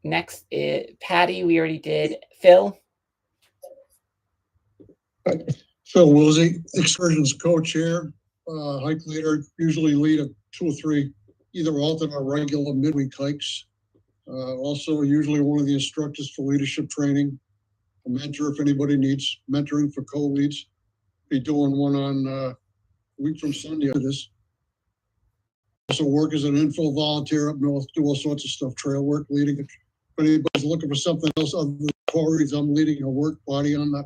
next is Patty. We already did. Phil. Phil Wilsey, excursions co-chair, hike leader, usually lead a 2 or 3 either alternate or regular midweek hikes. Also usually one of the instructors for leadership training, a mentor if anybody needs mentoring for co-leads. Be doing one on a week from Sunday after this. Also work as an info volunteer up north, do all sorts of stuff, trail work, leading. If anybody's looking for something else other than quarries, I'm leading a work body on the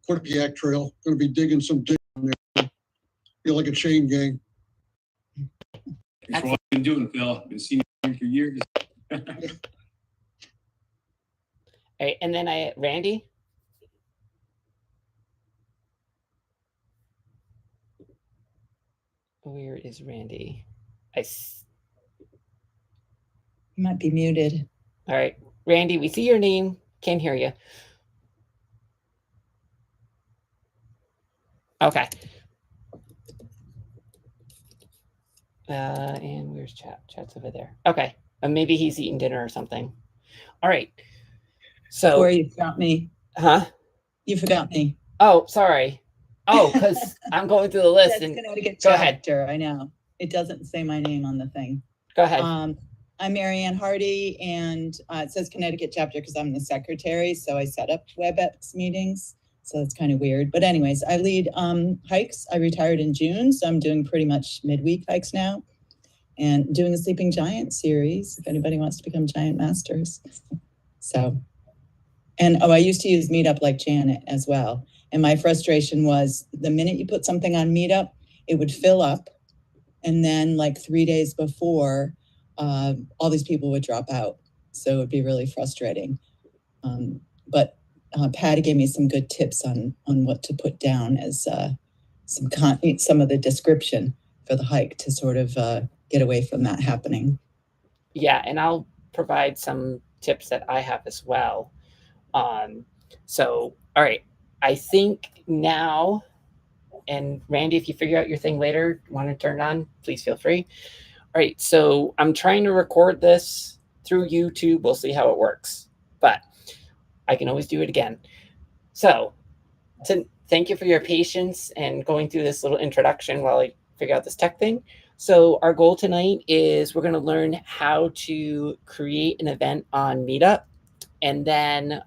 Quinnipiac Trail. Going to be digging some dig on there. Feel like a chain gang. Thanks for what you've been doing, Phil. I've been seeing you for years. All right, and then Randy. Where is Randy? Might be muted. All right, Randy, we see your name. Can't hear you. Okay. And where's chat? Chat's over there. Okay. Maybe he's eating dinner or something. All right. So. Or you forgot me. Huh? You forgot me. Oh, sorry. Oh, because I'm going through the list. That's Connecticut go chapter. ahead. I know. It doesn't say my name on the thing. Go ahead. I'm Marianne Hardy, and it says Connecticut chapter because I'm the secretary. So I set up WebEx meetings. So it's kind of weird. But anyways, I lead hikes. I retired in June, so I'm doing pretty much midweek hikes now. And doing a Sleeping Giant series, if anybody wants to become Giant Masters. So, and I used to use Meetup like Janet as well. And my frustration was the minute you put something on Meetup, it would fill up. And then like 3 days before, all these people would drop out. So it would be really frustrating. But Patty gave me some good tips on what to put down as some of the description for the hike to sort of get away from that happening. Yeah, and I'll provide some tips that I have as well. So, all right, I think now, and Randy, if you figure out your thing later, want to turn it on, please feel free. All right, so I'm trying to record this through YouTube. We'll see how it works, but I can always do it again. So thank you for your patience and going through this little introduction while I figure out this tech thing. So our goal tonight is we're going to learn how to create an event on Meetup, and then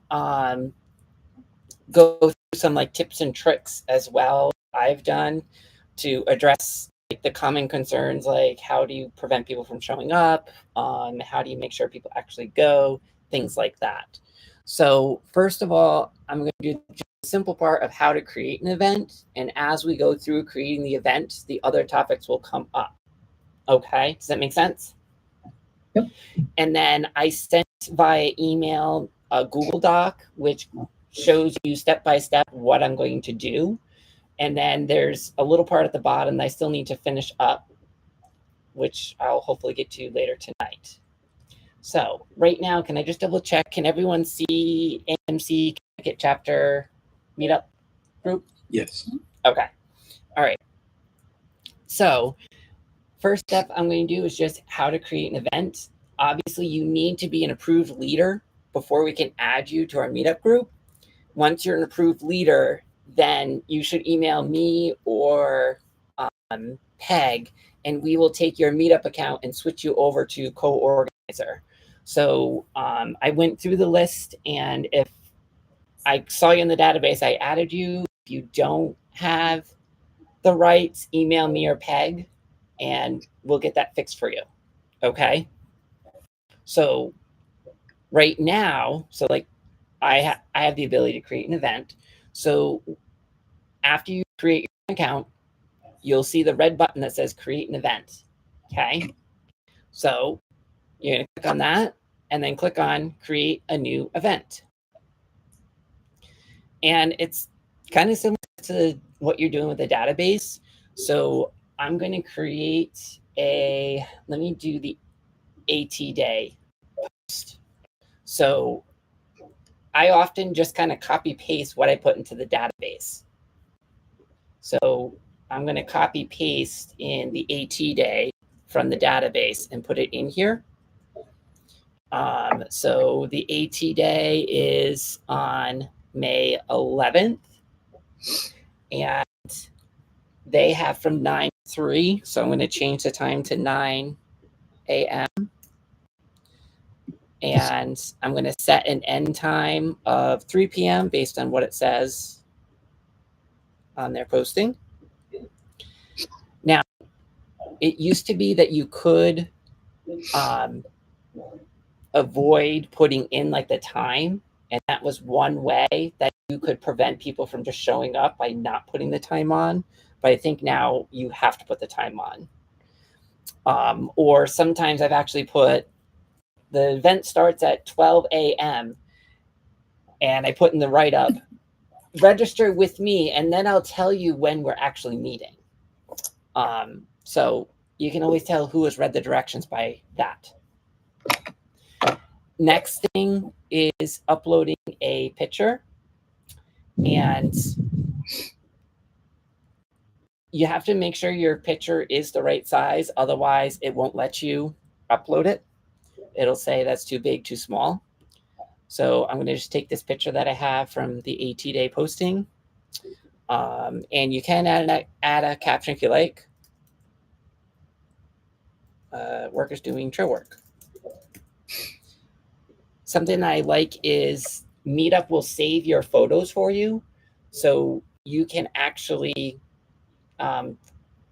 go through some like tips and tricks as well I've done to address like the common concerns, like how do you prevent people from showing up, how do you make sure people actually go, things like that. So first of all, I'm going to do the simple part of how to create an event. And as we go through creating the event, the other topics will come up. Okay, does that make sense? Yep. And then I sent via email a Google Doc, which shows you step-by-step what I'm going to do. And then there's a little part at the bottom that I still need to finish up, which I'll hopefully get to later tonight. So right now, can I just double check? Can everyone see AMC Connecticut chapter Meetup group? Yes. Okay. All right. So first step I'm going to do is just how to create an event. Obviously, you need to be an approved leader before we can add you to our Meetup group. Once you're an approved leader, then you should email me or Peg, and we will take your Meetup account and switch you over to co-organizer. So I went through the list, and if I saw you in the database, I added you. If you don't have the rights, email me or Peg, and we'll get that fixed for you. Okay? So right now, so like I have the ability to create an event. So after you create your account, you'll see the red button that says create an event. Okay. So you're going to click on that and then click on create a new event. And it's kind of similar to what you're doing with the database. So I'm going to create let me do the AT day post. So I often just kind of copy paste what I put into the database. So I'm going to copy paste in the AT day from the database and put it in here. So the AT day is on May 11th, and they have from 9 to 3. So I'm going to change the time to 9 a.m. And I'm going to set an end time of 3 p.m. based on what it says on their posting. Now, it used to be that you could avoid putting in like the time, and that was one way that you could prevent people from just showing up by not putting the time on. But I think now you have to put the time on. Or sometimes I've actually put the event starts at 12 a.m. and I put in the write-up, register with me, and then I'll tell you when we're actually meeting. So you can always tell who has read the directions by that. Next thing is uploading a picture, and you have to make sure your picture is the right size. Otherwise, it won't let you upload it. It'll say that's too big, too small. So I'm going to just take this picture that I have from the AT day posting. And you can add a caption if you like. Workers doing trail work. Something I like is Meetup will save your photos for you. So you can actually, no,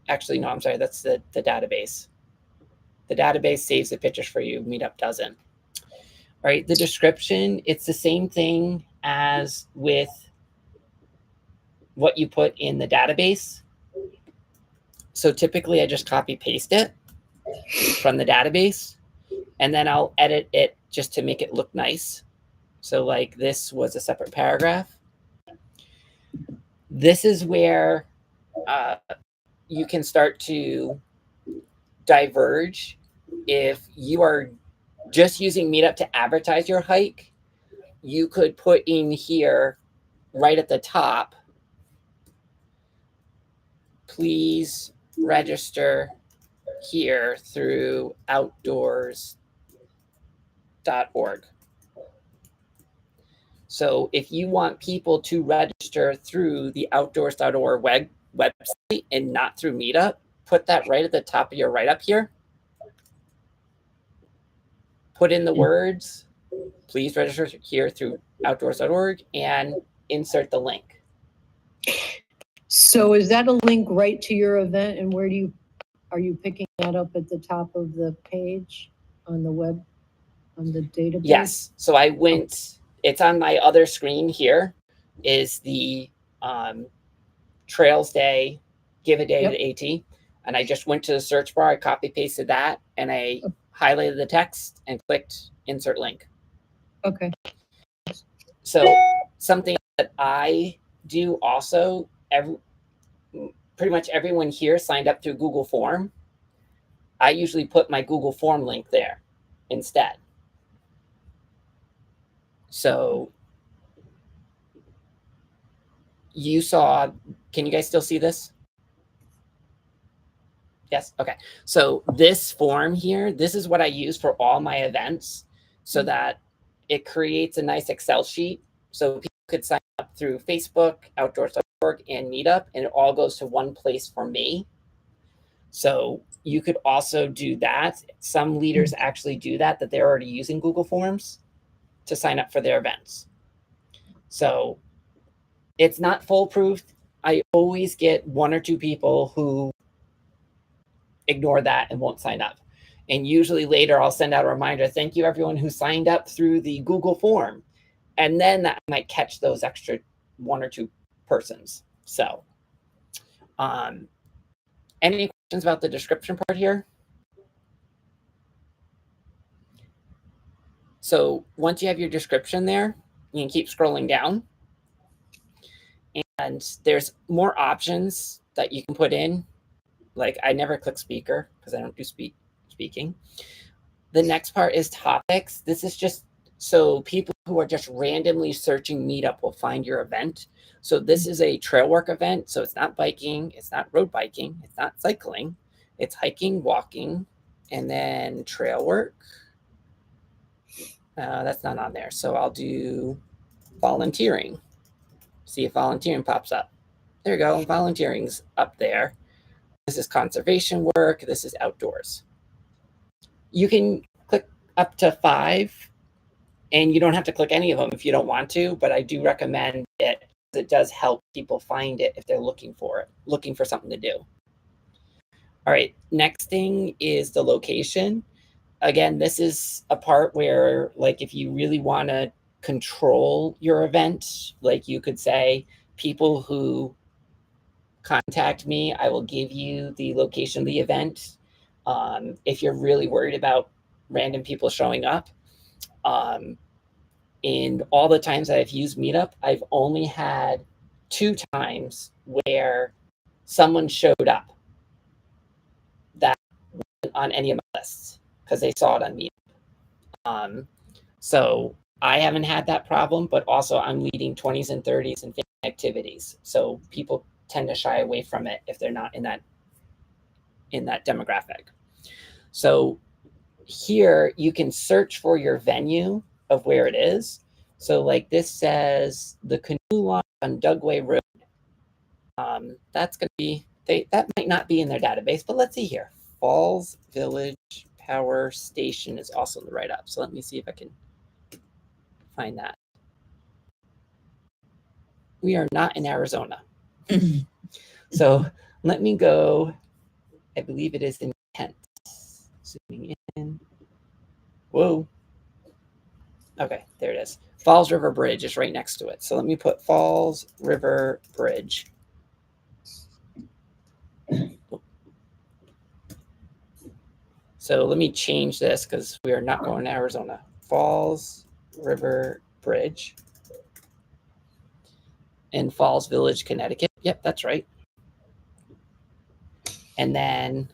I'm sorry, that's the database. The database saves the pictures for you. Meetup doesn't. All right, the description, it's the same thing as with what you put in the database. So typically I just copy paste it from the database, and then I'll edit it just to make it look nice. So like this was a separate paragraph. This is where you can start to diverge. If you are just using Meetup to advertise your hike, you could put in here right at the top, please register here through outdoors.org. So if you want people to register through the outdoors.org website and not through Meetup, put that right at the top of your write-up here. Put in the words, please register here through outdoors.org, and insert the link. So is that a link right to your event, and where are you picking that up at the top of the page on the web, on the database? Yes. So I went, it's on my other screen here, is the Trails Day, Give a Day Yep. to AT. And I just went to the search bar, I copy pasted that, and I highlighted the text and clicked insert link. Okay. So something that I do also, pretty much everyone here signed up through Google Form. I usually put my Google Form link there instead. So you saw, can you guys still see this? Yes, okay. So this form here, this is what I use for all my events so that it creates a nice Excel sheet. So people could sign up through Facebook, outdoors.org, and Meetup, and it all goes to one place for me. So you could also do that. Some leaders actually do that they're already using Google Forms to sign up for their events. So it's not foolproof. I always get one or two people who ignore that and won't sign up. And usually later I'll send out a reminder, thank you everyone who signed up through the Google form. And then that might catch those extra one or two persons. So any questions about the description part here? So once you have your description there, you can keep scrolling down. And there's more options that you can put in. Like I never click speaker because I don't do speaking. The next part is topics. This is just so people who are just randomly searching Meetup will find your event. So this is a trail work event. So it's not biking, it's not road biking, it's not cycling, it's hiking, walking, and then trail work. That's not on there. So I'll do volunteering. See if volunteering pops up. There you go. Volunteering's up there. This is conservation work. This is outdoors. You can click up to 5, and you don't have to click any of them if you don't want to, but I do recommend it. It does help people find it if they're looking for something to do. All right, next thing is the location. Again, this is a part where, like, if you really want to control your event, like you could say, people who contact me, I will give you the location of the event. If you're really worried about random people showing up, in all the times that I've used Meetup, I've only had 2 times where someone showed up that wasn't on any of my lists because they saw it on Meetup. So I haven't had that problem, but also I'm leading 20s and 30s and family activities. So people tend to shy away from it if they're not in that demographic. So here you can search for your venue of where it is. So like this says the canoe launch on Dugway Road. That's going to be, that might not be in their database, but let's see here. Falls Village Power Station is also in the write-up. So let me see if I can find that. We are not in Arizona. So let me go, I believe it is in Kent. Zooming in. Whoa. Okay, there it is. Falls River Bridge is right next to it. So let me put Falls River Bridge. So let me change this because we are not going to Arizona. Falls River Bridge in Falls Village, Connecticut. Yep, that's right. And then,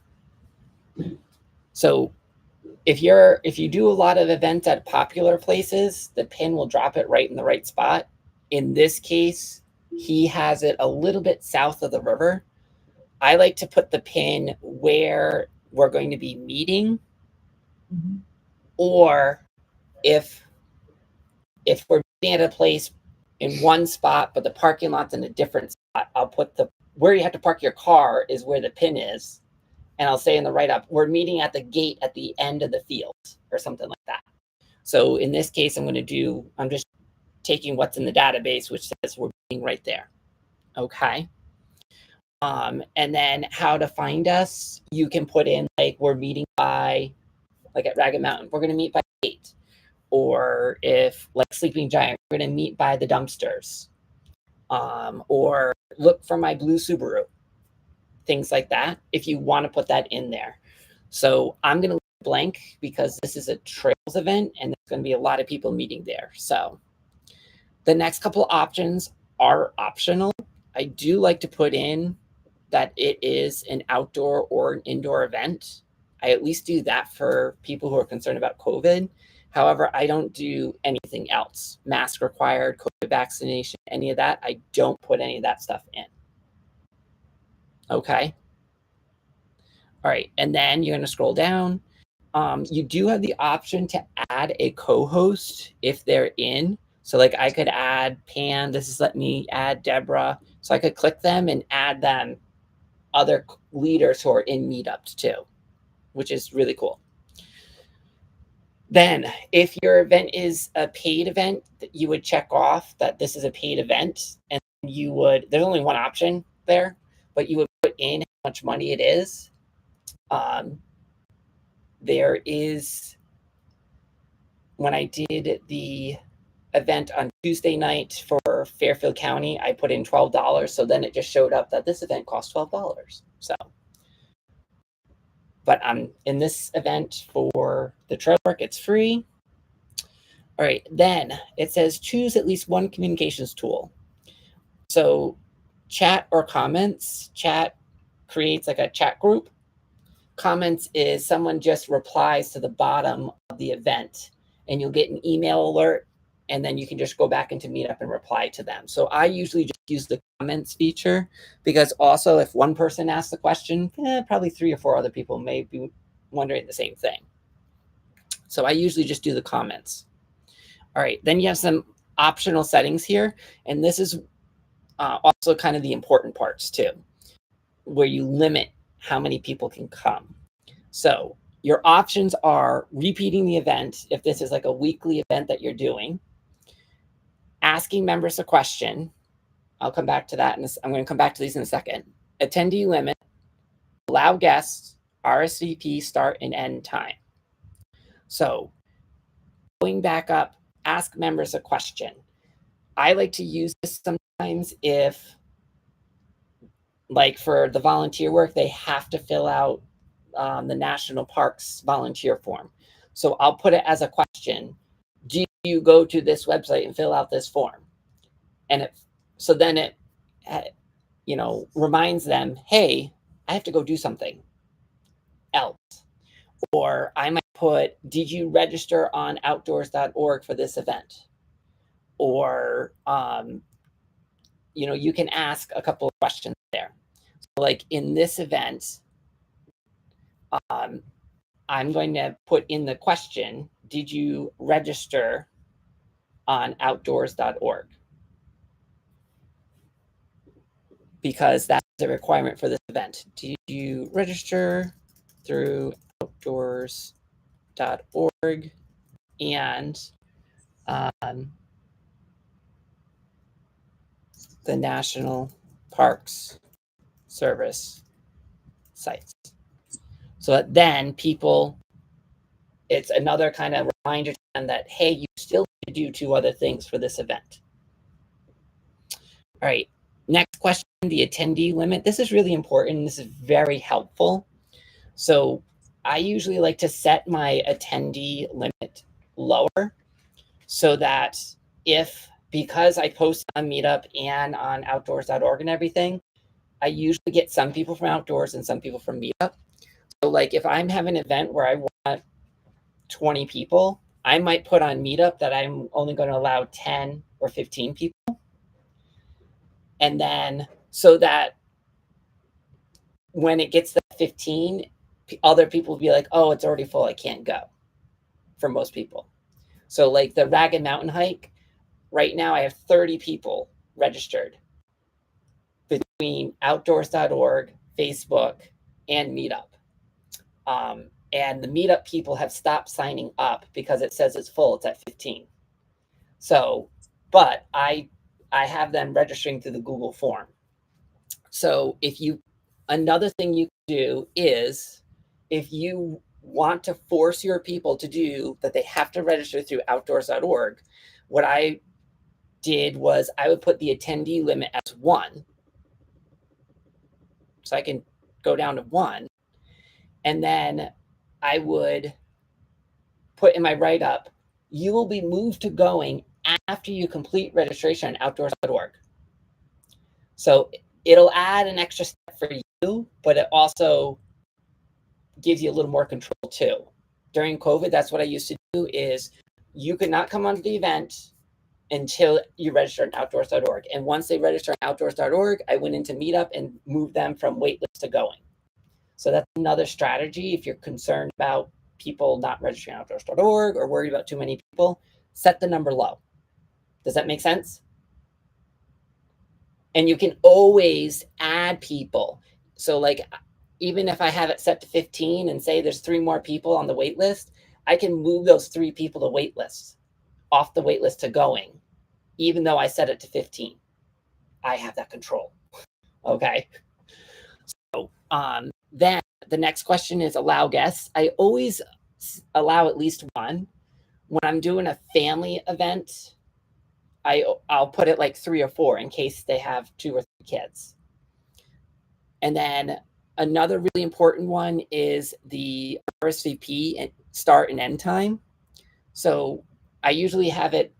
so if you do a lot of events at popular places, the pin will drop it right in the right spot. In this case, he has it a little bit south of the river. I like to put the pin where we're going to be meeting, or if we're meeting at a place in one spot, but the parking lot's in a different spot, I'll put where you have to park your car is where the pin is. And I'll say in the write-up, we're meeting at the gate at the end of the field or something like that. So in this case, I'm just taking what's in the database, which says we're meeting right there. Okay. And then how to find us, you can put in like we're meeting by, like at Ragged Mountain, we're going to meet by 8. Or if like Sleeping Giant, we're going to meet by the dumpsters. Or look for my blue Subaru. Things like that, if you want to put that in there. So I'm going to leave it blank because this is a trails event and there's going to be a lot of people meeting there. So the next couple options are optional. I do like to put in that it is an outdoor or an indoor event. I at least do that for people who are concerned about COVID. However, I don't do anything else. Mask required, COVID vaccination, any of that. I don't put any of that stuff in. Okay. All right. And then you're going to scroll down. You do have the option to add a co-host if they're in. So like I could add Pam. This is let me add Deborah. So I could click them and add them other leaders who are in Meetup too, which is really cool. Then if your event is a paid event, you would check off that this is a paid event, and there's only one option there, but you would put in how much money it is. There is, when I did the event on Tuesday night for Fairfield County, I put in $12. So then it just showed up that this event cost $12. So, but I'm in this event for the trail work, it's free. All right, then it says choose at least one communications tool. So chat or comments. Chat creates like a chat group. Comments is someone just replies to the bottom of the event and you'll get an email alert, and then you can just go back into Meetup and reply to them. So I usually just use the comments feature because also if one person asks the question, probably 3 or 4 other people may be wondering the same thing. So I usually just do the comments. All right, then you have some optional settings here, and this is also kind of the important parts too, where you limit how many people can come. So your options are repeating the event if this is like a weekly event that you're doing, asking members a question. I'll come back to that, and I'm going to come back to these in a second. Attendee limit, allow guests, RSVP start and end time. So going back up, ask members a question. I like to use this sometimes if, like for the volunteer work, they have to fill out the national parks volunteer form. So I'll put it as a question. Do you go to this website and fill out this form? And so then it, reminds them, hey, I have to go do something else. Or I might put, did you register on outdoors.org for this event? Or, you can ask a couple of questions there. So like in this event, I'm going to put in the question, did you register on outdoors.org? Because that's a requirement for this event. Did you register through outdoors.org and the National Parks Service sites? So that then people, it's another kind of reminder to them that, hey, you still need to do 2 other things for this event. All right, next question, the attendee limit. This is really important. This is very helpful. So I usually like to set my attendee limit lower so that because I post on Meetup and on outdoors.org and everything, I usually get some people from Outdoors and some people from Meetup. So like if I'm having an event where I want 20 people, I might put on Meetup that I'm only going to allow 10 or 15 people. And then so that when it gets to 15, other people will be like, oh, it's already full, I can't go, for most people. So like the Ragged Mountain hike, right now I have 30 people registered between outdoors.org, Facebook, and Meetup. And the Meetup people have stopped signing up because it says it's full, it's at 15. So, but I have them registering through the Google form. So another thing you can do is if you want to force your people to do that, they have to register through outdoors.org. What I did was I would put the attendee limit as 1. So I can go down to 1. And then I would put in my write-up, you will be moved to going after you complete registration on outdoors.org. So it'll add an extra step for you, but it also gives you a little more control too. During COVID, that's what I used to do is you could not come onto the event until you register on outdoors.org. And once they register on outdoors.org, I went into Meetup and moved them from waitlist to going. So that's another strategy. If you're concerned about people not registering on outdoors.org or worried about too many people, set the number low. Does that make sense? And you can always add people. So like, even if I have it set to 15 and say there's 3 more people on the wait list, I can move those 3 people to wait lists, off the wait list to going, even though I set it to 15. I have that control. Okay. So then the next question is allow guests. I always allow at least 1. When I'm doing a family event, I'll put it like 3 or 4 in case they have 2 or 3 kids. And then another really important one is the RSVP and start and end time. So I usually have it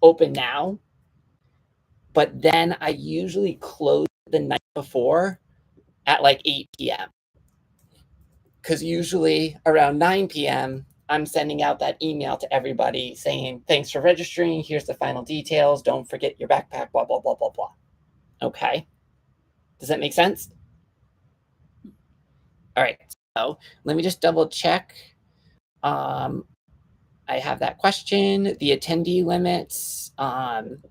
open now, but then I usually close the night before at like 8 p.m. Because usually around 9 p.m., I'm sending out that email to everybody saying, thanks for registering. Here's the final details. Don't forget your backpack, blah, blah, blah, blah, blah. Okay. Does that make sense? All right. So let me just double check. I I have that question. The attendee limits, I'm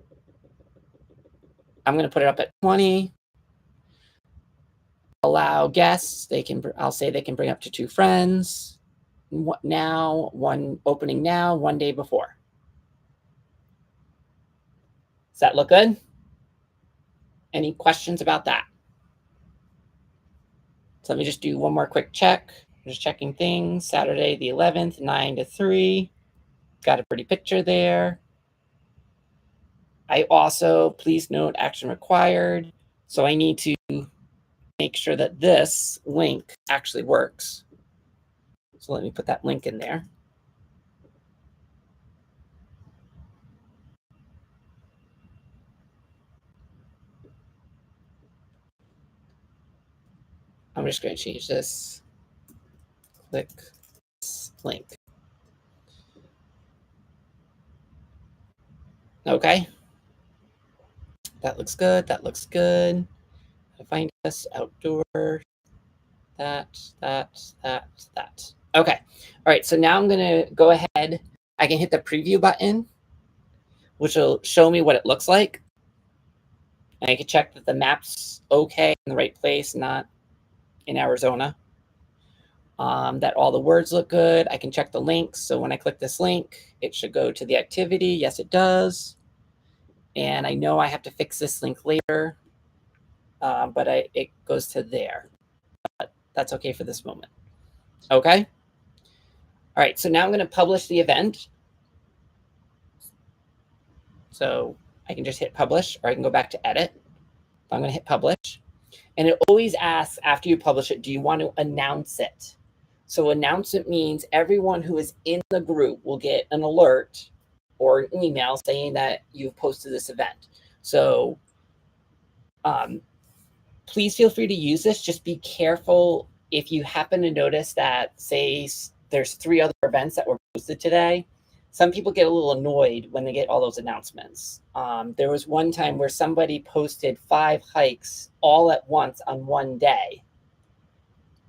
going to put it up at 20. Allow guests, I'll say they can bring up to 2 friends. One opening now, 1 day before. Does that look good? Any questions about that? So let me just do one more quick check. Just checking things. Saturday the 11th, 9 to 3. Got a pretty picture there. I also, please note, action required. So I need to make sure that this link actually works. So let me put that link in there. I'm just going to change this. Click this link. Okay. That looks good. That looks good. Find us outdoor. That. Okay. All right. So now I'm going to go ahead. I can hit the preview button, which will show me what it looks like. And I can check that the map's okay in the right place, not in Arizona. That all the words look good. I can check the links. So when I click this link, it should go to the activity. Yes, it does. And I know I have to fix this link later, but it goes to there. But that's okay for this moment. Okay. All right. So now I'm going to publish the event. So I can just hit publish, or I can go back to edit. I'm going to hit publish. And it always asks after you publish it, do you want to announce it? So announce it means everyone who is in the group will get an alert or an email saying that you've posted this event. So please feel free to use this. Just be careful if you happen to notice that, say, there's 3 other events that were posted today. Some people get a little annoyed when they get all those announcements. There was one time where somebody posted 5 hikes all at once on one day.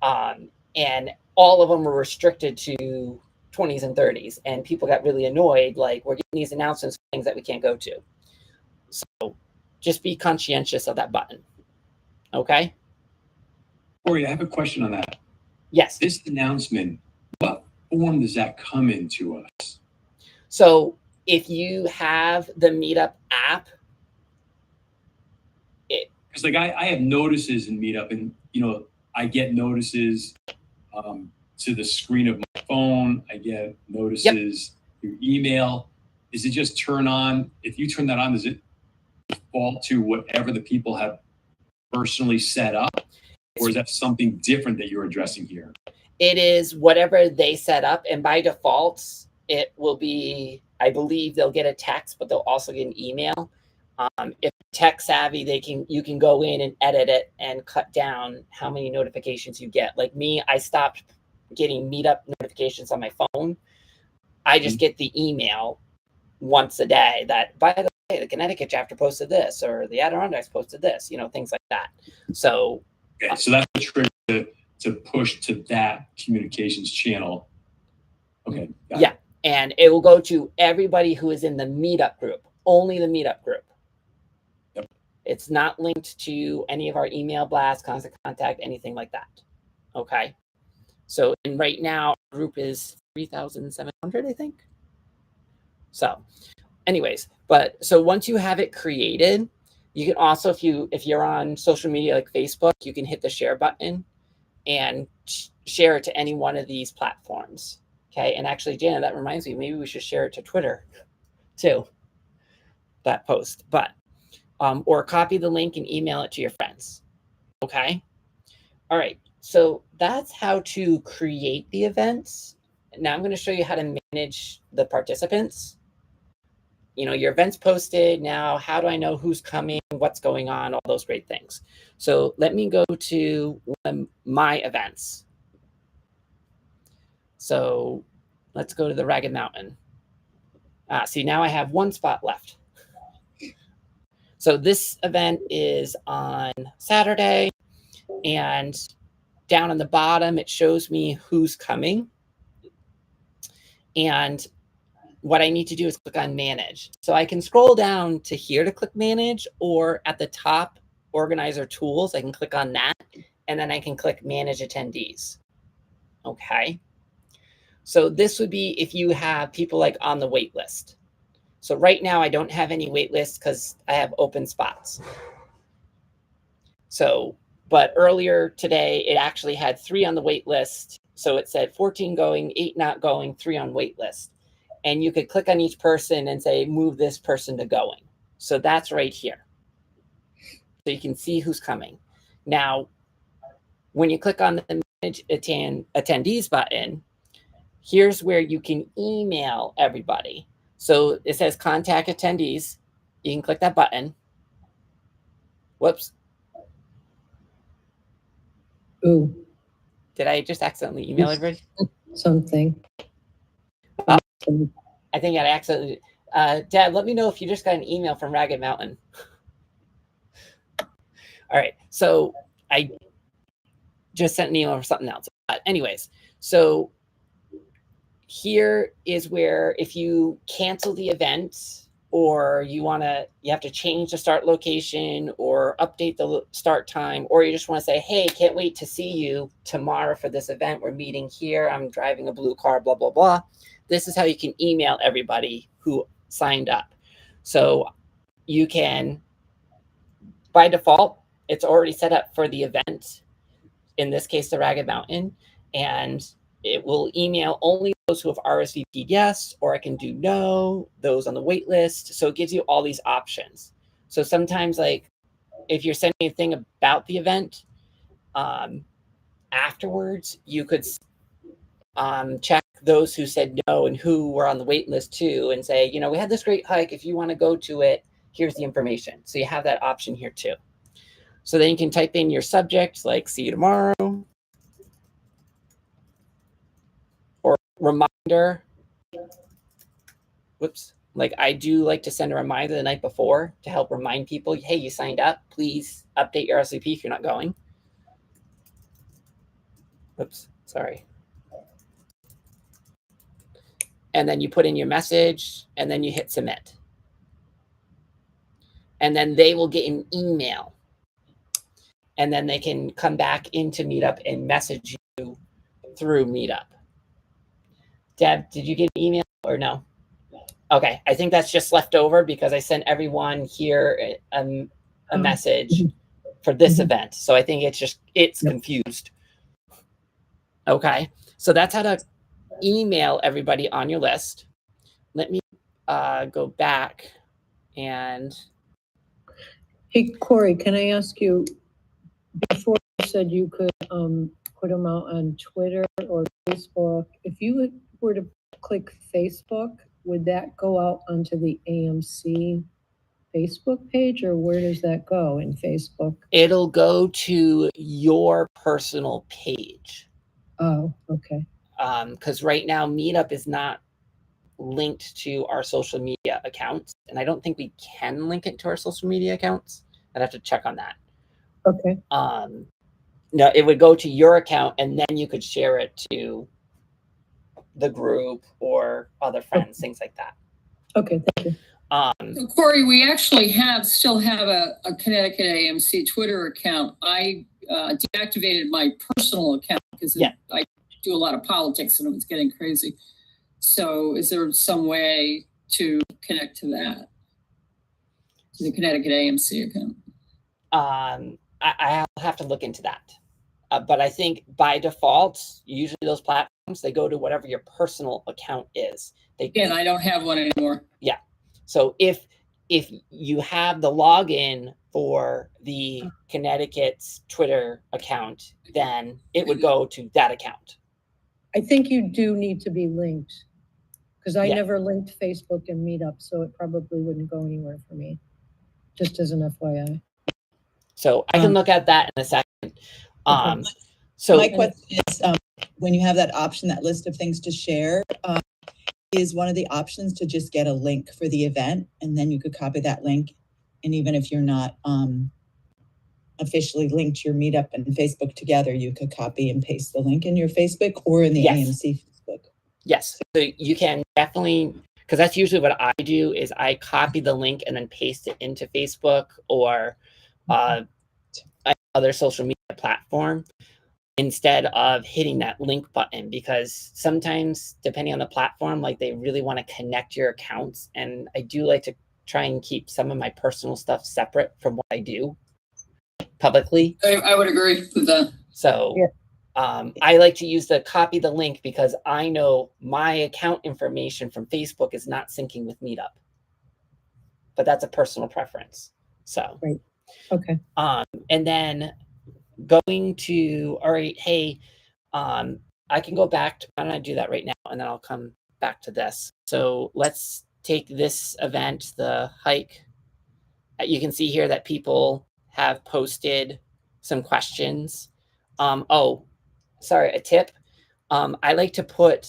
And all of them were restricted to 20s and 30s. And people got really annoyed, like, we're getting these announcements for things that we can't go to. So just be conscientious of that button. Okay? Corey, I have a question on that. Yes. This announcement, what form does that come into us? So if you have the Meetup app, because like I have notices in Meetup, and I get notices to the screen of my phone. I get notices through email. Is it just turn on? If you turn that on, does it default to whatever the people have personally set up, or is that something different that you're addressing here? It is whatever they set up, and by default, it will be, I believe they'll get a text, but they'll also get an email. If tech savvy, you can go in and edit it and cut down how many notifications you get. Like me, I stopped getting Meetup notifications on my phone. I just get the email once a day that, by the way, the Connecticut chapter posted this, or the Adirondacks posted this, things like that. So, okay, so that's the trigger to push to that communications channel. Okay. Yeah. And it will go to everybody who is in the Meetup group, only the Meetup group. Yep. It's not linked to any of our email blasts, constant contact, anything like that. Okay. So, and right now, our group is 3,700, I think. So, anyways, so once you have it created, you can also, if you're on social media like Facebook, you can hit the share button and share it to any one of these platforms. Okay. And actually, Jana, that reminds me, maybe we should share it to Twitter too, that post, or copy the link and email it to your friends. Okay. All right. So that's how to create the events. Now I'm going to show you how to manage the participants. Your event's posted. Now, how do I know who's coming, what's going on, all those great things. So let me go to one of my events. So let's go to the Ragged Mountain. See, now I have 1 spot left. So this event is on Saturday, and down on the bottom, it shows me who's coming. And what I need to do is click on manage. So I can scroll down to here to click manage, or at the top, organizer tools, I can click on that, and then I can click manage attendees. Okay. So this would be if you have people like on the wait list. So right now I don't have any wait lists because I have open spots. So, but earlier today, it actually had 3 on the wait list. So it said 14 going, 8 not going, 3 on wait list. And you could click on each person and say, move this person to going. So that's right here. So you can see who's coming. Now, when you click on the manage attendees button, here's where you can email everybody. So it says contact attendees. You can click that button. Whoops. Ooh, Did I just accidentally email everybody? something. I think I accidentally. Dad, let me know if you just got an email from Ragged Mountain. All right. So I just sent an email for something else. But anyways, so here is where if you cancel the event, or you have to change the start location or update the start time, or you just want to say, hey, can't wait to see you tomorrow for this event. We're meeting here. I'm driving a blue car, blah, blah, blah. This is how you can email everybody who signed up. So you can, by default, it's already set up for the event, in this case, the Ragged Mountain, and it will email only those who have RSVP'd yes, or I can do no, those on the wait list. So it gives you all these options. So sometimes, like, if you're sending a thing about the event, afterwards, you could check those who said no and who were on the wait list too, and say, you know, we had this great hike. If you want to go to it, here's the information. So you have that option here too. So then you can type in your subject, like see you tomorrow, or reminder. Whoops. Like I do like to send a reminder the night before to help remind people, hey, you signed up. Please update your RSVP if you're not going. Oops, sorry. And then you put in your message, and then you hit submit. And then they will get an email. And then they can come back into Meetup and message you through Meetup. Deb, did you get an email or no? Okay, I think that's just left over because I sent everyone here a message for this event. So I think it's confused. Okay, so that's how to email everybody on your list. Let me go back and. Hey, Corey, can I ask you, before you said you could put them out on Twitter or Facebook, if you were to click Facebook, would that go out onto the AMC Facebook page, or where does that go in Facebook? It'll go to your personal page. Oh, okay. Because right now Meetup is not linked to our social media accounts, and I don't think we can link it to our social media accounts. I'd have to check on that. Okay. No, it would go to your account, and then you could share it to the group or other friends, things like that. Okay, thank you. So Corey, we actually still have a Connecticut AMC Twitter account. I deactivated my personal account because I do a lot of politics and it was getting crazy. So is there some way to connect to that, to the Connecticut AMC account? I'll have to look into that. But I think by default, usually those platforms, they go to whatever your personal account is. Again, I don't have one anymore. Yeah. So if you have the login for the Connecticut's Twitter account, then it would go to that account. I think you do need to be linked, because I never linked Facebook and Meetup, so it probably wouldn't go anywhere for me, just as an FYI. So I can look at that in a second. So my question is, when you have that option, that list of things to share, is one of the options to just get a link for the event, and then you could copy that link. And even if you're not officially linked your Meetup and Facebook together, you could copy and paste the link in your Facebook or in the AMC Facebook. Yes, so you can definitely, because that's usually what I do is I copy the link and then paste it into Facebook or other social media platform instead of hitting that link button, because sometimes depending on the platform, like they really want to connect your accounts. And I do like to try and keep some of my personal stuff separate from what I do publicly. I would agree with that. So I like to use the copy the link because I know my account information from Facebook is not syncing with Meetup, but that's a personal preference. So, Right. Okay. And then going to, all right, hey, I can go back to, why don't I do that right now? And then I'll come back to this. So let's take this event, the hike. You can see here that people have posted some questions. Oh, sorry, a tip. I like to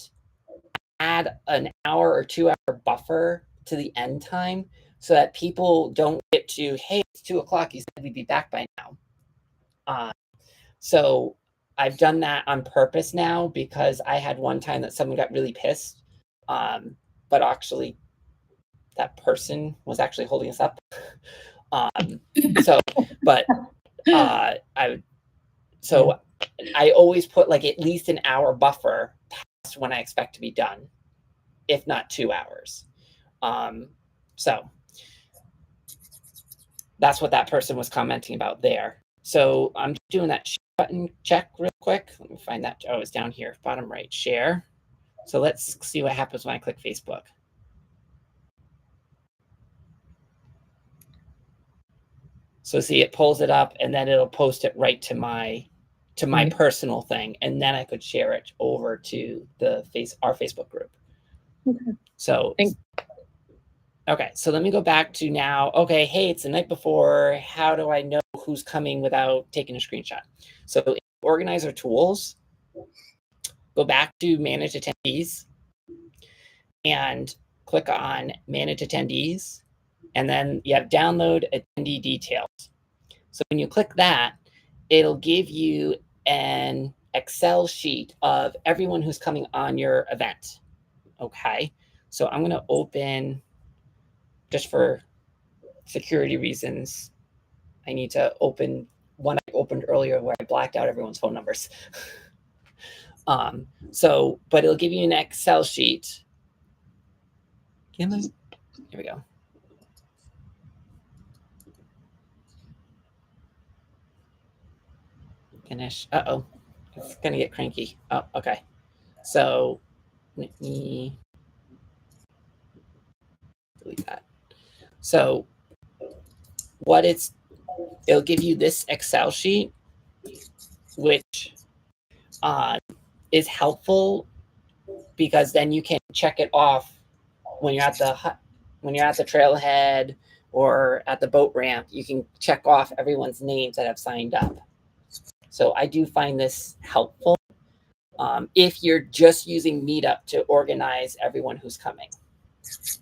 add an hour or 2 hour buffer to the end time so that people don't get to, hey, it's 2 o'clock. You said we'd be back by now. So I've done that on purpose now because I had one time that someone got really pissed. But actually that person was actually holding us up. I always put like at least an hour buffer past when I expect to be done, if not 2 hours. So that's what that person was commenting about there. So I'm doing that button check real quick. Let me find that. Oh, it's down here, bottom right, share. So let's see what happens when I click Facebook. So see, it pulls it up and then it'll post it right to my personal thing. And then I could share it over to our Facebook group. Okay. So, okay. So let me go back to now. Okay. Hey, it's the night before. How do I know who's coming without taking a screenshot? So in organizer tools, go back to manage attendees and click on manage attendees. And then you have download attendee details. So when you click that, it'll give you an Excel sheet of everyone who's coming on your event. Okay. So I'm going to open, just for security reasons, I need to open one I opened earlier where I blacked out everyone's phone numbers. But it'll give you an Excel sheet. Here we go. Finish. Uh-oh. It's going to get cranky. Oh, okay. So let me delete that. So it'll give you this Excel sheet, which is helpful because then you can check it off when you're at the trailhead or at the boat ramp. You can check off everyone's names that have signed up. So I do find this helpful if you're just using Meetup to organize everyone who's coming.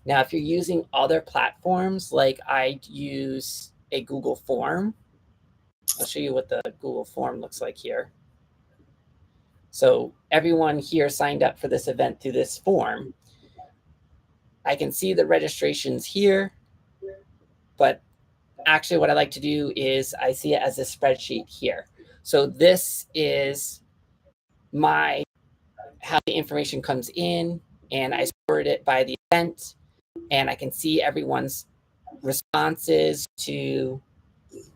Now, if you're using other platforms, like I use a Google form, I'll show you what the Google form looks like here. So everyone here signed up for this event through this form. I can see the registrations here, but actually what I like to do is I see it as a spreadsheet here. So this is how the information comes in, and I sorted it by the event, and I can see everyone's responses to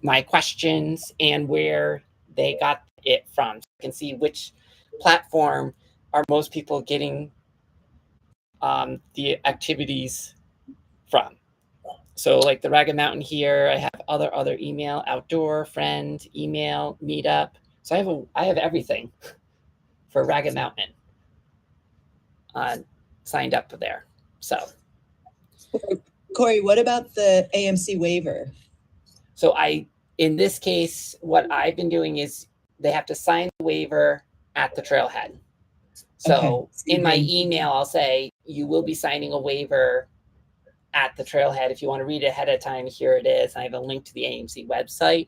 my questions and where they got it from. So I can see which platform are most people getting the activities from. So like the Ragged Mountain here, I have other email, outdoor, friend, email, meetup. So I have everything for Ragged Mountain signed up there. So Corey, what about the AMC waiver? So in this case, what I've been doing is they have to sign the waiver at the trailhead. So in my email, I'll say, you will be signing a waiver at the trailhead. If you want to read it ahead of time, here it is. I have a link to the AMC website.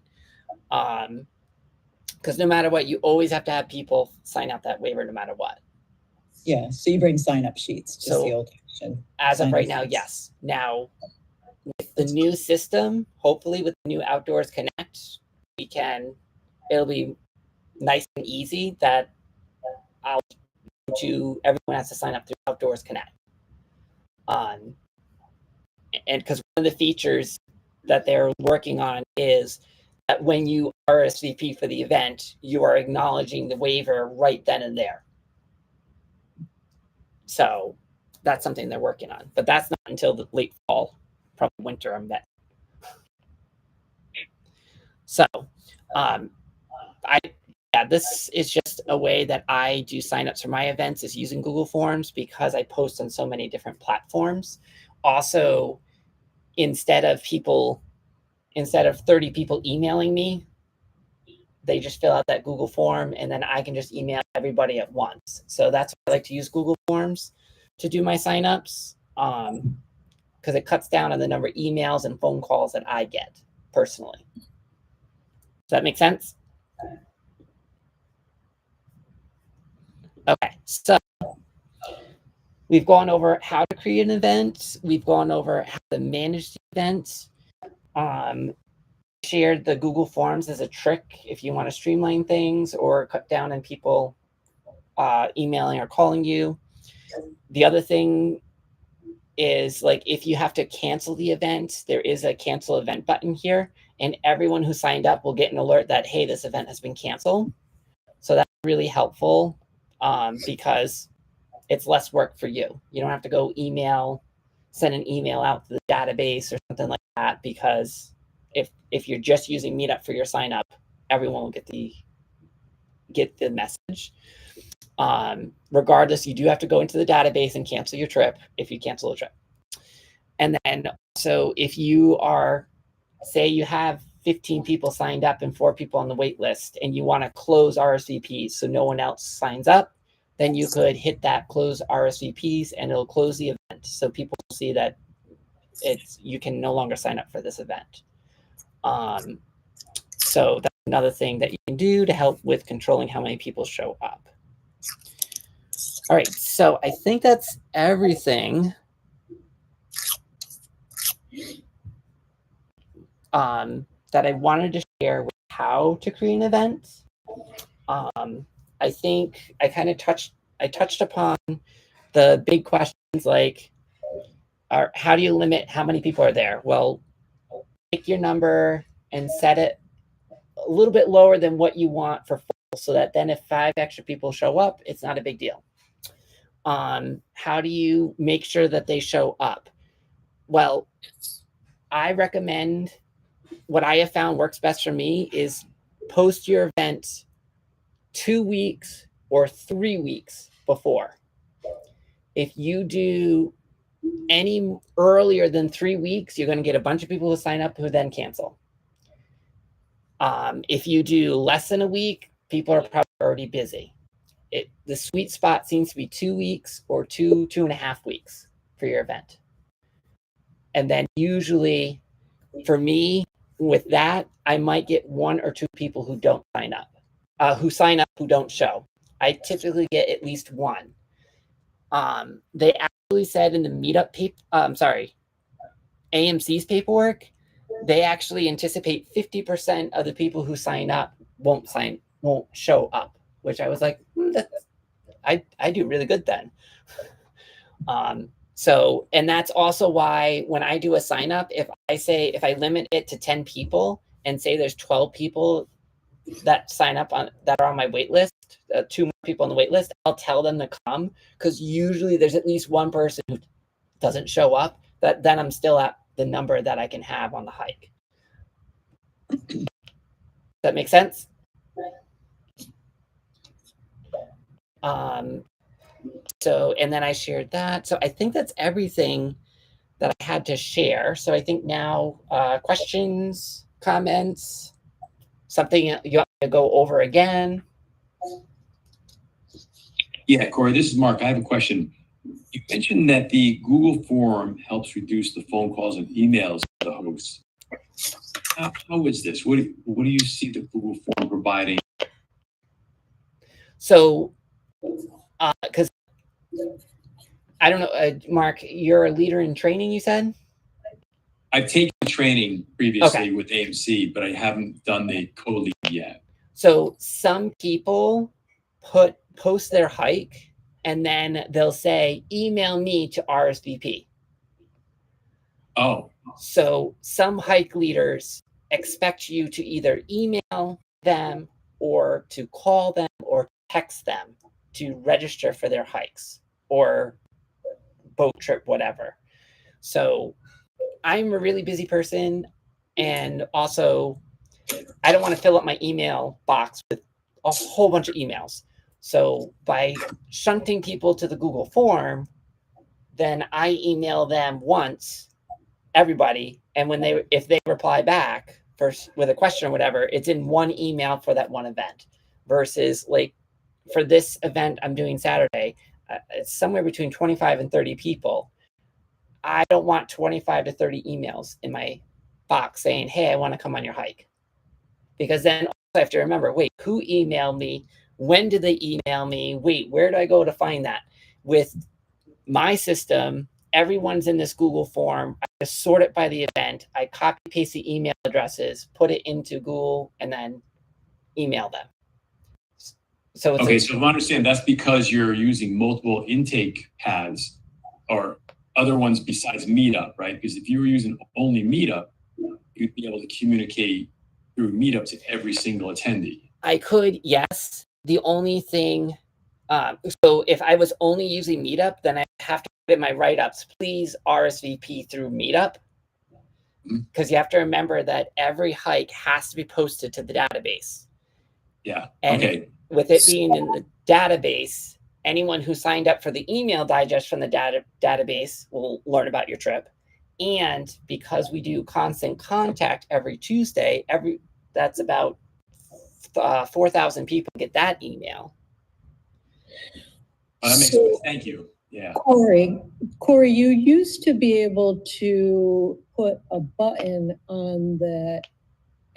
Because no matter what, you always have to have people sign out that waiver no matter what. Yeah, so you bring sign-up sheets, just So, the old-fashioned. As of sign-up right now, sheets. yes. Now, with the new system, hopefully with the new Outdoors Connect, it'll be nice and easy that everyone has to sign up through Outdoors Connect. And because one of the features that they're working on is that when you RSVP for the event, you are acknowledging the waiver right then and there. So that's something they're working on, but that's not until the late fall, probably winter, I'm bet. So, this is just a way that I do signups for my events, is using Google Forms, because I post on so many different platforms. Also, instead of 30 people emailing me, they just fill out that Google form, and then I can just email everybody at once. So that's why I like to use Google Forms to do my signups, because it cuts down on the number of emails and phone calls that I get personally. Does that make sense? Okay, so we've gone over how to create an event. We've gone over how to manage the event. Shared the Google Forms as a trick if you want to streamline things or cut down on people emailing or calling you. The other thing is, like, if you have to cancel the event, there is a cancel event button here, and everyone who signed up will get an alert that, hey, this event has been canceled. So that's really helpful, because it's less work for you. You don't have to go send an email out to the database or something like that, because if you're just using Meetup for your sign up, everyone will get the message. Regardless, you do have to go into the database and cancel your trip if you cancel a trip. And then also, if you say you have 15 people signed up and 4 people on the wait list, and you want to close RSVPs so no one else signs up, then you could hit that close RSVPs and it'll close the event. So people see that you can no longer sign up for this event. So that's another thing that you can do to help with controlling how many people show up. All right, so I think that's everything that I wanted to share with how to create an event. I think I kind of touched upon the big questions, like, how do you limit how many people are there? Well, pick your number and set it a little bit lower than what you want for full, so that then if 5 extra people show up, it's not a big deal. How do you make sure that they show up? Well, I recommend, what I have found works best for me is post your event 2 weeks or 3 weeks before. If you do any earlier than 3 weeks, you're going to get a bunch of people who sign up who then cancel. If you do less than a week, people are probably already busy. The sweet spot seems to be 2 weeks or 2.5 weeks for your event. And then usually, for me, with that, I might get 1 or 2 people who don't sign up, who sign up, who don't show. I typically get at least 1. They actually said in the Meetup AMC's paperwork, they actually anticipate 50% of the people who sign up won't show up, which I was like, I do really good then. So, and that's also why when I do a sign up, if I limit it to 10 people and say there's 12 people that sign up that are on my wait list, 2 more people on the wait list, I'll tell them to come, because usually there's at least 1 person who doesn't show up, then I'm still at the number that I can have on the hike. That makes sense? So, and then I shared that. So I think that's everything that I had to share. So I think now, questions, comments, something you want to go over again? Yeah, Corey, this is Mark. I have a question. You mentioned that the Google form helps reduce the phone calls and emails to the hosts. How is this? What do you see the Google form providing? So, because I don't know, Mark, you're a leader in training, you said? I've taken training previously with AMC, but I haven't done the co-lead yet. So some people post their hike and then they'll say, email me to RSVP. Oh. So some hike leaders expect you to either email them or to call them or text them to register for their hikes or boat trip, whatever. So I'm a really busy person, and also I don't want to fill up my email box with a whole bunch of emails. So by shunting people to the Google form, then I email them once, everybody, and if they reply back first with a question or whatever, it's in one email for that one event. Versus like for this event I'm doing Saturday, it's somewhere between 25 and 30 people. I don't want 25 to 30 emails in my box saying, hey, I want to come on your hike. Because then I have to remember, wait, who emailed me? When did they email me? Wait, where do I go to find that? With my system, everyone's in this Google form. I just sort it by the event. I copy paste the email addresses, put it into Google, and then email them. So it's okay, so if I understand, that's because you're using multiple intake paths or other ones besides Meetup, right? Because if you were using only Meetup, you'd be able to communicate through Meetup to every single attendee. I could, yes. The only thing, so if I was only using Meetup, then I have to put in my write-ups, please RSVP through Meetup. Because you have to remember that every hike has to be posted to the database. Yeah, and okay. With it being in the database, anyone who signed up for the email digest from the database will learn about your trip. And because we do constant contact every Tuesday, that's about 4,000 people get that email. Oh, that makes sense. Thank you. Yeah. Corey, you used to be able to put a button on the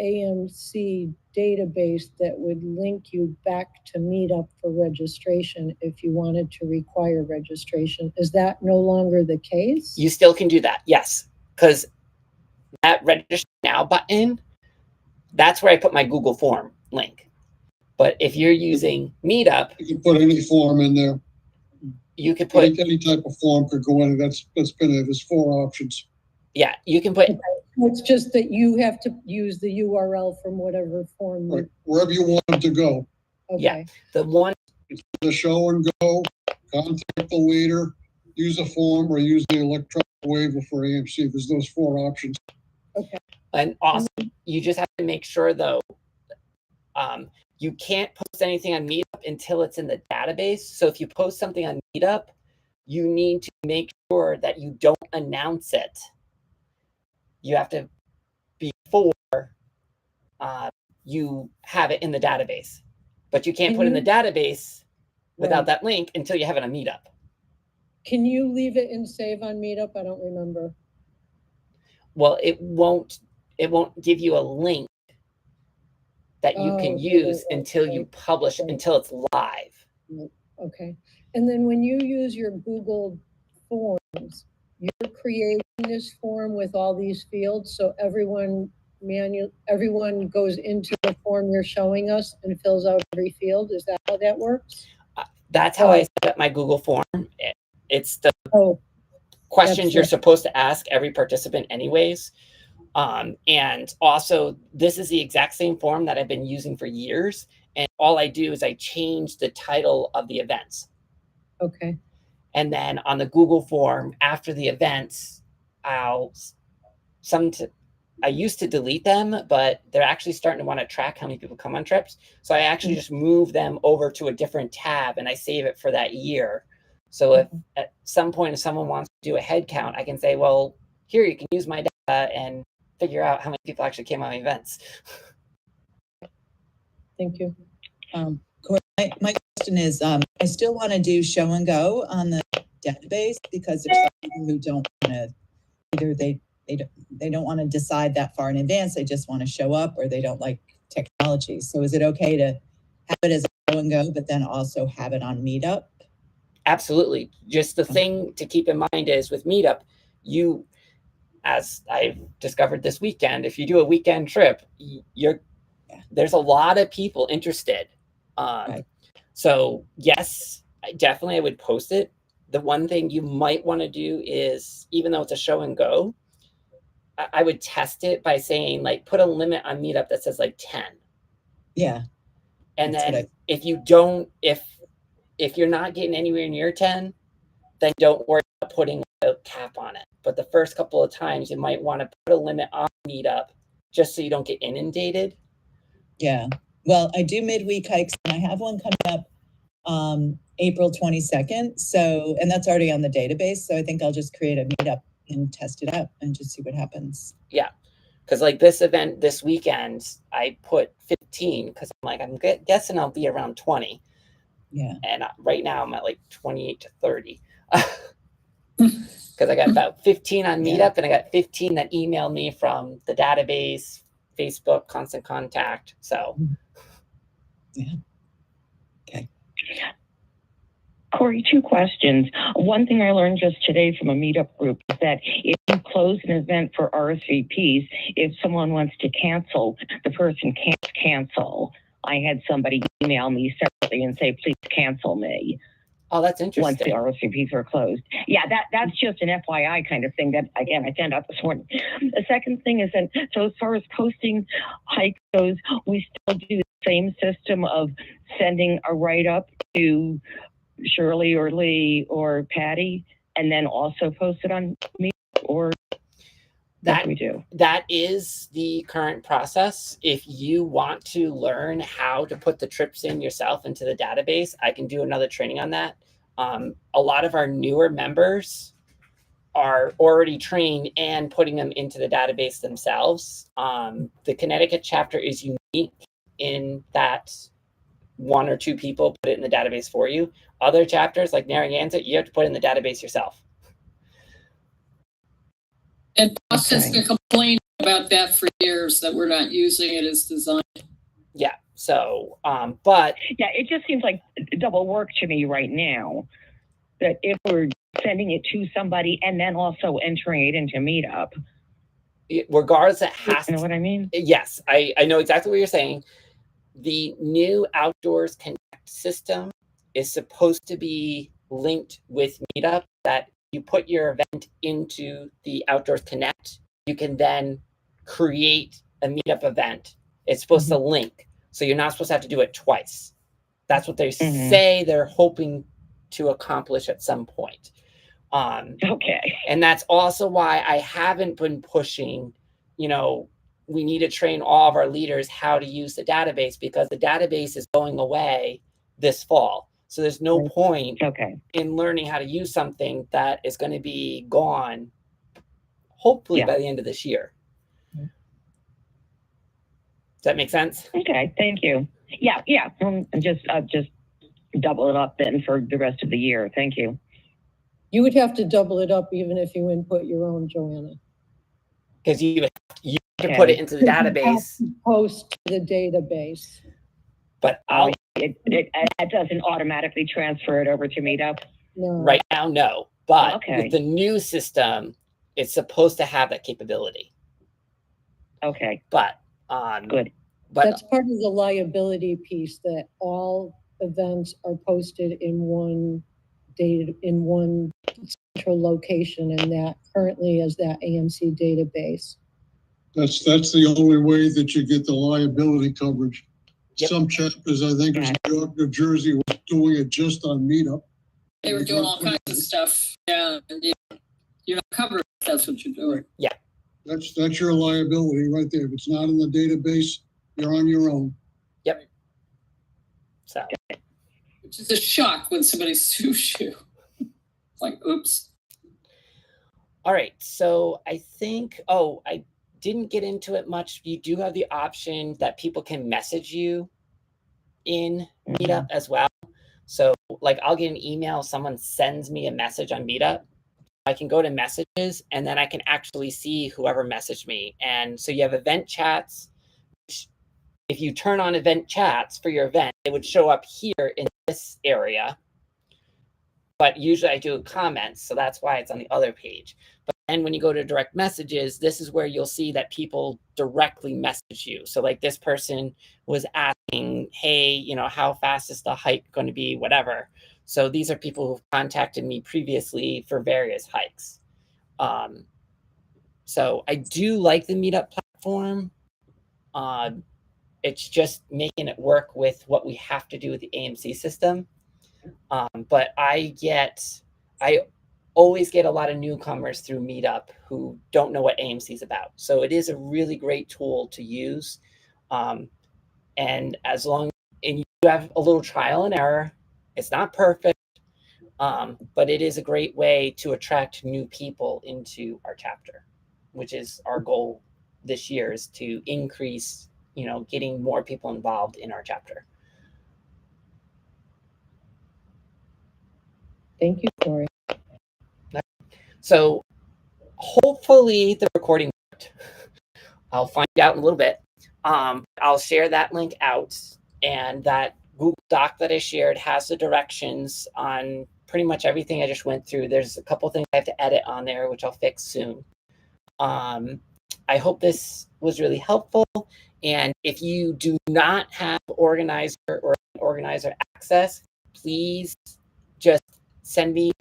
AMC database that would link you back to Meetup for registration if you wanted to require registration. Is that no longer the case? You still can do that, yes. Because that register now button, that's where I put my Google form link. But if you're using Meetup, You can put any form in there. You could put any type of form could go in. That's been it. There's 4 options. Yeah, you can put. Okay. It's just that you have to use the URL from whatever form. Right. Wherever you want them to go. Okay. Yeah, the one. It's the show and go. Contact the leader. Use a form or use the electronic waiver for AMC. There's those 4 options. Okay. And also, you just have to make sure though. You can't post anything on Meetup until it's in the database. So if you post something on Meetup, you need to make sure that you don't announce it. You have to, before you have it in the database. But you can't put it in the database without that link until you have it on Meetup. Can you leave it in save on Meetup? I don't remember. Well, it won't give you a link that you can use until you publish, until it's live. Okay. And then when you use your Google Forms, you're creating this form with all these fields, so everyone goes into the form you're showing us and fills out every field. Is that how that works? That's how I set up my Google form. It's the questions you're supposed to ask every participant anyways. And also, this is the exact same form that I've been using for years. And all I do is I change the title of the events. Okay. And then on the Google form, after the events, I used to delete them, but they're actually starting to want to track how many people come on trips. So I actually just move them over to a different tab and I save it for that year. So if at some point, if someone wants to do a head count, I can say, well, here, you can use my data and figure out how many people actually came on events. Thank you. My question is, I still want to do show and go on the database because there's some people who don't want to, either they don't want to decide that far in advance. They just want to show up, or they don't like technology. So is it okay to have it as a show and go, but then also have it on Meetup? Absolutely. Just the thing to keep in mind is with Meetup, you, as I've discovered this weekend, if you do a weekend trip, there's a lot of people interested. Right. So yes, I would post it. The one thing you might want to do is, even though it's a show and go, I would test it by saying, like, put a limit on Meetup that says like 10. Yeah. And That's what then if you don't, if you're not getting anywhere near 10, then don't worry about putting a cap on it. But the first couple of times, you might want to put a limit on Meetup just so you don't get inundated. Yeah. Well, I do midweek hikes, and I have one coming up April 22nd. So, and that's already on the database. So I think I'll just create a Meetup and test it out and just see what happens. Yeah. Because like this event this weekend, I put 15 because I'm like, I'm guessing I'll be around 20. Yeah. And right now I'm at like 28 to 30. Because I got about 15 on Meetup, and I got 15 that emailed me from the database, Facebook, Constant Contact. So, yeah. Okay. Corey, 2 questions. One thing I learned just today from a Meetup group is that if you close an event for RSVPs, if someone wants to cancel, the person can't cancel. I had somebody email me separately and say, please cancel me. Oh, that's interesting. Once the RSVPs are closed. Yeah, that's just an FYI kind of thing that, again, I found out this morning. The second thing is that, so as far as posting hike goes, we still do the same system of sending a write-up to Shirley or Lee or Patty, and then also post it on me, or that we do. That is the current process. If you want to learn how to put the trips in yourself into the database, I can do another training on that. A lot of our newer members are already trained and putting them into the database themselves. The Connecticut chapter is unique in that 1 or 2 people put it in the database for you. Other chapters like Narragansett, you have to put it in the database yourself. And Boston's been complaining about that for years, that we're not using it as designed. Yeah. So, but yeah, it just seems like double work to me right now. That if we're sending it to somebody and then also entering it into Meetup, regardless, it has to. You know what I mean? Yes, I know exactly what you're saying. The new Outdoors Connect system is supposed to be linked with Meetup, that you put your event into the Outdoors Connect, you can then create a Meetup event. It's supposed to link, so you're not supposed to have to do it twice. That's what they say they're hoping to accomplish at some point. Okay. And that's also why I haven't been pushing, we need to train all of our leaders how to use the database, because the database is going away this fall. So there's no point in learning how to use something that is going to be gone, hopefully by the end of this year. Does that make sense? Okay, thank you. Yeah. Just double it up then for the rest of the year. Thank you. You would have to double it up even if you input your own, Joanna. Because you can put it into the database. Post to the database. But it doesn't automatically transfer it over to Meetup? No. Right now, no. But with the new system, it's supposed to have that capability. Okay. But good. But that's part of the liability piece, that all events are posted in one central location, and that currently is that AMC database. That's the only way that you get the liability coverage. Some chapters, I think, as New York, New Jersey, was doing it just on Meetup. They were doing all kinds of stuff. Yeah, you're not covered. That's what you're doing. Yeah, that's your liability right there. If it's not in the database, you're on your own. Yep. So, which is a shock when somebody sues you. Like, oops. All right. So I think, I didn't get into it much. You do have the option that people can message you in Meetup as well. So like I'll get an email, someone sends me a message on Meetup. I can go to messages and then I can actually see whoever messaged me. And so you have event chats. If you turn on event chats for your event, it would show up here in this area. but usually I do comments, so that's why it's on the other page. But then when you go to direct messages, this is where you'll see that people directly message you. So like this person was asking, hey, you know, how fast is the hike going to be, whatever. So these are people who've contacted me previously for various hikes. So I do like the Meetup platform. It's just making it work with what we have to do with the AMC system. But I always get a lot of newcomers through Meetup who don't know what AMC is about. So it is a really great tool to use. And as long as you have a little trial and error, it's not perfect, but it is a great way to attract new people into our chapter, which is our goal this year, is to increase, you know, getting more people involved in our chapter. Thank you, Corey. So hopefully the recording worked. I'll find out in a little bit. I'll share that link out, and that Google Doc that I shared has the directions on pretty much everything I just went through. There's a couple things I have to edit on there, which I'll fix soon. I hope this was really helpful. And if you do not have organizer or organizer access, please just send me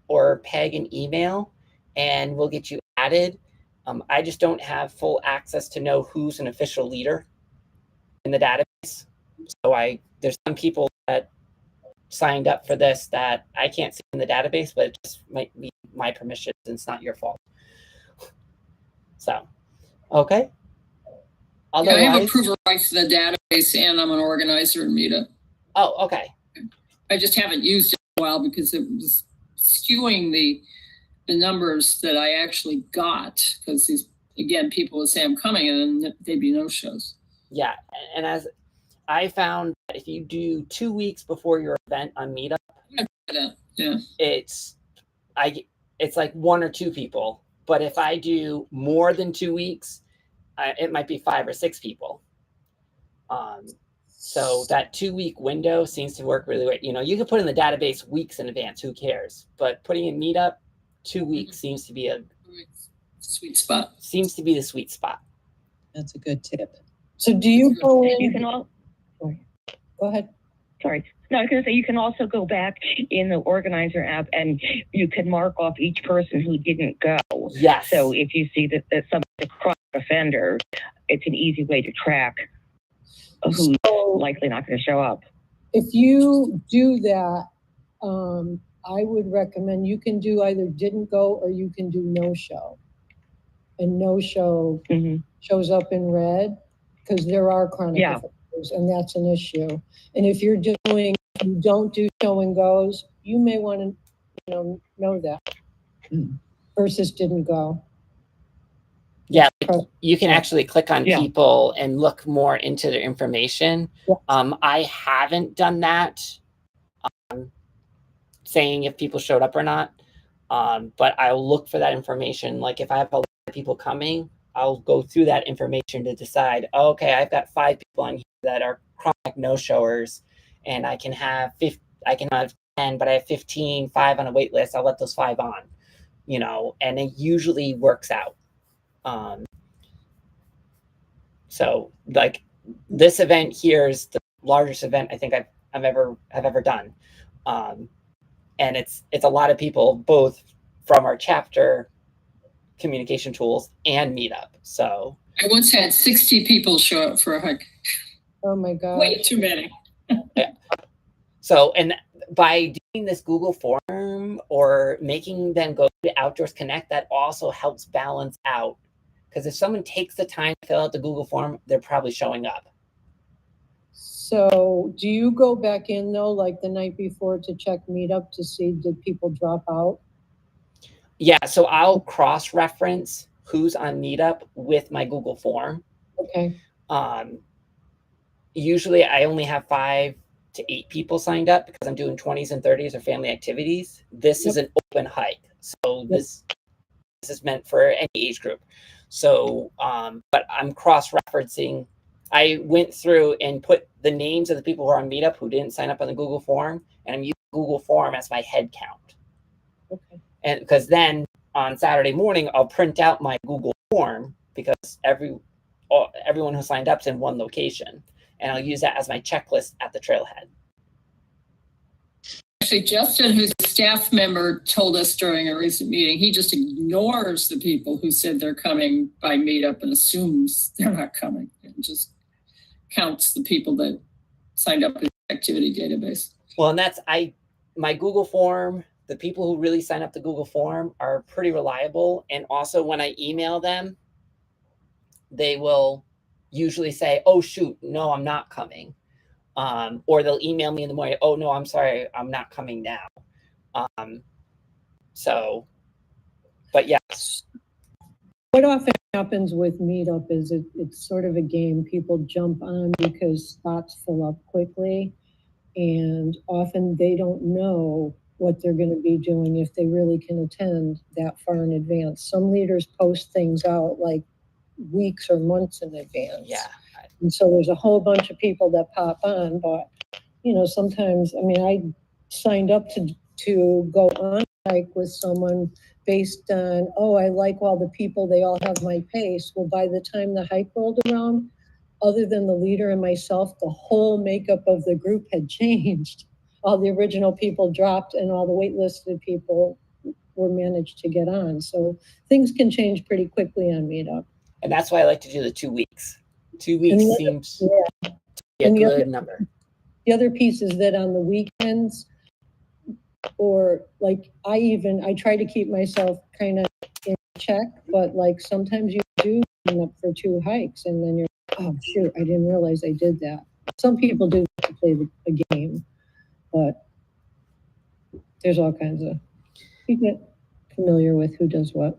or Peg an email and we'll get you added. I just don't have full access to know who's an official leader in the database. So there's some people that signed up for this that I can't see in the database, but it just might be my permission, and it's not your fault. So, okay. Yeah, I have approval rights to the database, and I'm an organizer in Meetup. Oh, okay. I just haven't used it in a while because it was skewing the numbers that I actually got, because these, again, people would say I'm coming and then they'd be no shows. Yeah, and as I found that if you do 2 weeks before your event on Meetup, yeah, it's like 1 or 2 people. But if I do more than 2 weeks, it might be 5 or 6 people. So that 2-week window seems to work really well. You know, you can put in the database weeks in advance, who cares? But putting in Meetup, 2 weeks seems to be a sweet spot. Seems to be the sweet spot. That's a good tip. So do you go in? You can all. Go ahead. Sorry. No, I was going to say you can also go back in the organizer app and you can mark off each person who didn't go. Yes. So if you see that somebody's a chronic offender, it's an easy way to track who's likely not going to show up. If you do that, I would recommend you can do either didn't go or you can do no show. And no show shows up in red because there are chronic offenders, and that's an issue. And if you're doing, you don't do show and goes, you may want to know that versus didn't go. Yeah, you can actually click on people and look more into their information. Yeah. I haven't done that, saying if people showed up or not, but I'll look for that information. Like if I have a lot of people coming, I'll go through that information to decide, okay, I've got 5 people on here that are chronic no-showers, and I can have 10, but I have 15, 5 on a wait list. I'll let those 5 on, you know, and it usually works out. So like this event here is the largest event I think I've ever done. And it's a lot of people, both from our chapter communication tools and Meetup. So I once had 60 people show up for a hike. Oh my God. Way too many. Yeah. So, and by doing this Google form or making them go to Outdoors Connect, that also helps balance out. Because if someone takes the time to fill out the Google form, they're probably showing up. So do you go back in though, like the night before, to check Meetup to see did people drop out? Yeah, so I'll cross-reference who's on Meetup with my Google form. Okay. Usually I only have 5 to 8 people signed up because I'm doing 20s and 30s or family activities. This is an open hike. So this is meant for any age group. So, but I'm cross-referencing. I went through and put the names of the people who are on Meetup who didn't sign up on the Google form, and I'm using Google form as my head count. Okay. And because then on Saturday morning, I'll print out my Google form because everyone who signed up is in one location. And I'll use that as my checklist at the trailhead. Actually, Justin, who's a staff member, told us during a recent meeting, he just ignores the people who said they're coming by Meetup and assumes they're not coming, and just counts the people that signed up in the activity database. Well, and that's my Google form, the people who really sign up the Google form are pretty reliable. And also when I email them, they will usually say, oh, shoot, no, I'm not coming. Or they'll email me in the morning, oh, no, I'm sorry, I'm not coming now. But yes. What often happens with Meetup is it's sort of a game. People jump on because spots fill up quickly, and often they don't know what they're going to be doing if they really can attend that far in advance. Some leaders post things out like weeks or months in advance. Yeah. And so there's a whole bunch of people that pop on, but sometimes, I signed up to go on a hike with someone based on, I like all the people, they all have my pace. Well, by the time the hike rolled around, other than the leader and myself, the whole makeup of the group had changed. All the original people dropped and all the waitlisted people were managed to get on. So things can change pretty quickly on Meetup. And that's why I like to do the 2 weeks. 2 weeks seems to be a good number. The other piece is that on the weekends, or like I try to keep myself kind of in check, but like sometimes you do sign up for 2 hikes and then you're, oh shoot, I didn't realize I did that. Some people do to play a game, but there's all kinds of, you get familiar with who does what.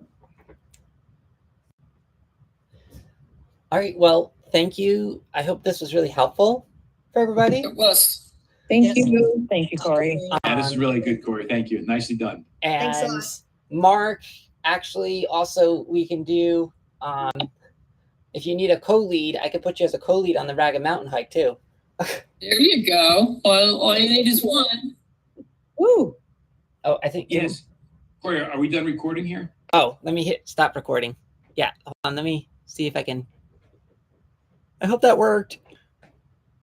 All right, well, thank you. I hope this was really helpful for everybody. It was. Thank you. Thank you, Corey. Yeah, this is really good, Corey. Thank you. Nicely done. And Mark, actually, also we can do, if you need a co-lead, I could put you as a co-lead on the Ragged Mountain hike too. There you go. All you need is one. Woo. Oh, I think. Yes. Corey, are we done recording here? Oh, let me hit stop recording. Yeah, hold on. Let me see if I can. I hope that worked.